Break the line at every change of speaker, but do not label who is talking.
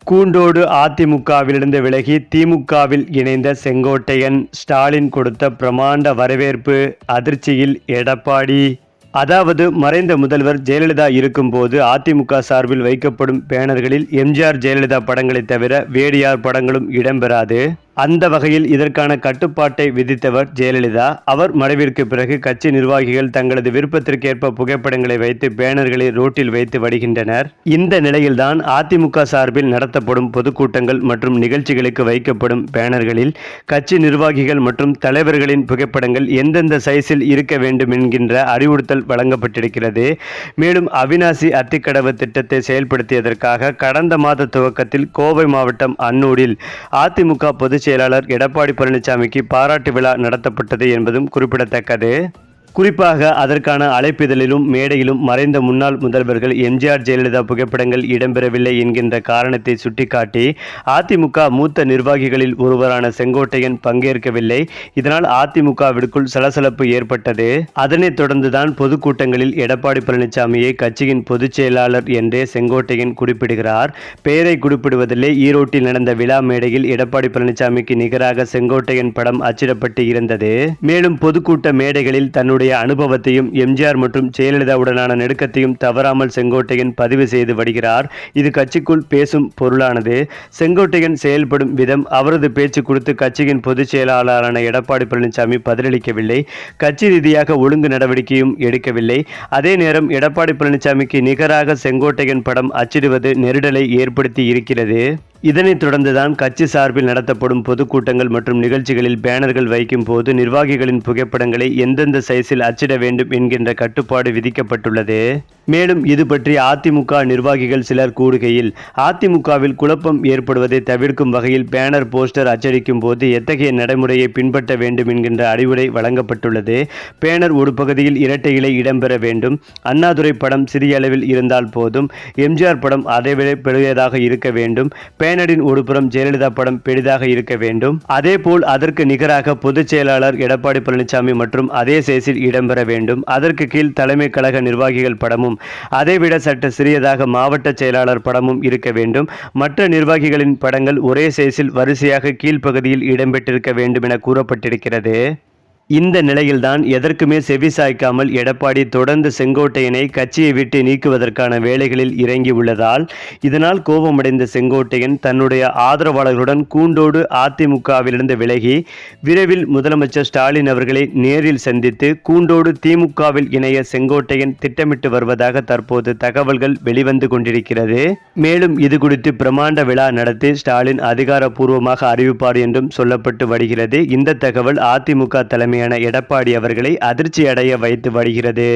கூண்டோடு அதிமுகவிலிருந்து விலகி திமுகவில் இணைந்த செங்கோட்டையன், ஸ்டாலின் கொடுத்த பிரமாண்ட வரவேற்பு அதிர்ச்சியில் எடப்பாடி. அதாவது மறைந்த முதல்வர் ஜெயலலிதா இருக்கும்போது அதிமுக சார்பில் வைக்கப்படும் பேனர்களில் எம்ஜிஆர் ஜெயலலிதா படங்களை தவிர வேறு படங்களும் இடம்பெறாது. அந்த வகையில் இதற்கான கட்டுப்பாட்டை விதித்தவர் ஜெயலலிதா. அவர் மறைவிற்கு பிறகு கட்சி நிர்வாகிகள் தங்களது விருப்பத்திற்கேற்ப புகைப்படங்களை வைத்து பேனர்களை ரோட்டில் வைத்து வருகின்றனர். இந்த நிலையில்தான் அதிமுக சார்பில் நடத்தப்படும் பொதுக்கூட்டங்கள் மற்றும் நிகழ்ச்சிகளுக்கு வைக்கப்படும் பேனர்களில் கட்சி நிர்வாகிகள் மற்றும் தலைவர்களின் புகைப்படங்கள் எந்தெந்த சைஸில் இருக்க வேண்டும் என்கின்ற அறிவுறுத்தல் வழங்கப்பட்டிருக்கிறது. மேலும் அவிநாசி அத்திக்கடவு திட்டத்தை செயல்படுத்தியதற்காக கடந்த மாத துவக்கத்தில் கோவை மாவட்டம் அன்னூரில் அதிமுக பொதுச் செயலாளர் எடப்பாடி பழனிசாமிக்கு பாராட்டு விழா நடத்தப்பட்டது என்பதும் குறிப்பிடத்தக்கது. குறிப்பாக அதற்கான அழைப்பிதழிலும் மேடையிலும் மறைந்த முன்னாள் முதல்வர்கள் எம்ஜிஆர் ஜெயலலிதா புகைப்படங்கள் இடம்பெறவில்லை என்கின்ற காரணத்தை சுட்டிக்காட்டி அதிமுக மூத்த நிர்வாகிகளில் ஒருவரான செங்கோட்டையன் பங்கேற்கவில்லை. இதனால் அதிமுகவிற்குள் சலசலப்பு ஏற்பட்டது. அதனைத் தொடர்ந்துதான் பொதுக்கூட்டங்களில் எடப்பாடி பழனிசாமியை கட்சியின் பொதுச் செயலாளர் என்றே செங்கோட்டையன் குறிப்பிடுகிறார். பெயரை குறிப்பிடுவதில்லை. ஈரோட்டில் நடந்த விழா மேடையில் எடப்பாடி பழனிசாமிக்கு நிகராக செங்கோட்டையன் படம் அச்சிடப்பட்டு இருந்தது. மேலும் பொதுக்கூட்ட மேடைகளில் தன்னுடைய அனுபவத்தையும் எம்ஜிஆர் மற்றும் ஜெயலலிதாவுடனான நெருக்கத்தையும் தவறாமல் செங்கோட்டையன் பதிவு செய்து வருகிறார். இது கட்சிக்குள் பேசும் பொருளானது. செங்கோட்டையன் செயல்படும் விதம், அவரது பேச்சு குறித்து கட்சியின் பொதுச் செயலாளரான எடப்பாடி பழனிசாமி பதிலளிக்கவில்லை. கட்சி ரீதியாக ஒழுங்கு நடவடிக்கையும் எடுக்கவில்லை. அதே நேரம் எடப்பாடி பழனிசாமிக்கு நிகராக செங்கோட்டையன் படம் அச்சிடுவது நெருடலை ஏற்படுத்தி இருக்கிறது. இதனைத் தொடர்ந்துதான் கட்சி சார்பில் நடத்தப்படும் பொதுக்கூட்டங்கள் மற்றும் நிகழ்ச்சிகளில் பேனர்கள் வைக்கும் போது நிர்வாகிகளின் புகைப்படங்களை எந்தெந்த சைஸில் அச்சிட வேண்டும் என்கின்ற கட்டுப்பாடு விதிக்கப்பட்டுள்ளது. மேலும் இது பற்றி அதிமுக நிர்வாகிகள் சிலர் கூறுகையில், அதிமுகவில் குழப்பம் ஏற்படுவதை தவிர்க்கும் வகையில் பேனர் போஸ்டர் அச்சடிக்கும் போது எத்தகைய நடைமுறையை பின்பற்ற வேண்டும் என்கின்ற அறிவுரை வழங்கப்பட்டுள்ளது. பேனர் ஒரு பகுதியில் இரட்டை இலை இடம்பெற வேண்டும். அண்ணாதுரை படம் சிறிய அளவில் இருந்தால் போதும். எம்ஜிஆர் படம் அதைவிட பெரியதாக இருக்க வேண்டும். பேனரின் ஒரு புறம் ஜெயலலிதா படம் பெரிதாக இருக்க வேண்டும். அதேபோல் அதற்கு நிகராக பொதுச் செயலாளர் எடப்பாடி பழனிசாமி மற்றும் அதே சைஸில் இடம்பெற வேண்டும். அதற்கு கீழ் தலைமை கழக நிர்வாகிகள் படமும் அதைவிட சற்று சிறியதாக மாவட்ட செயலாளர் படமும் இருக்க வேண்டும். மற்ற நிர்வாகிகளின் படங்கள் ஒரே சைஸில் வரிசையாக கீழ்ப்பகுதியில் இடம்பெற்றிருக்க வேண்டும் என கூறப்பட்டிருக்கிறது. இந்த நிலையில்தான் எதற்குமே செவி சாய்க்காமல் எடப்பாடி தொடர்ந்து செங்கோட்டையனை கட்சியை விட்டு நீக்குவதற்கான வேலைகளில் இறங்கி உள்ளதால் இதனால் கோபமடைந்த செங்கோட்டையன் தன்னுடைய ஆதரவாளர்களுடன் கூண்டோடு அதிமுகவிலிருந்து விலகி விரைவில் முதலமைச்சர் ஸ்டாலின் அவர்களை நேரில் சந்தித்து கூண்டோடு திமுகவில் இணைய செங்கோட்டையன் திட்டமிட்டு வருவதாக தற்போது தகவல்கள் வெளிவந்து கொண்டிருக்கிறது. மேலும் இது குறித்து பிரமாண்ட விழா நடத்தி ஸ்டாலின் அதிகாரப்பூர்வமாக அறிவிப்பார் என்றும் சொல்லப்பட்டு வருகிறது. இந்த தகவல் அதிமுக தலைமையான எடப்பாடி அவர்களை அதிர்ச்சி அடைய வைத்து வருகிறது.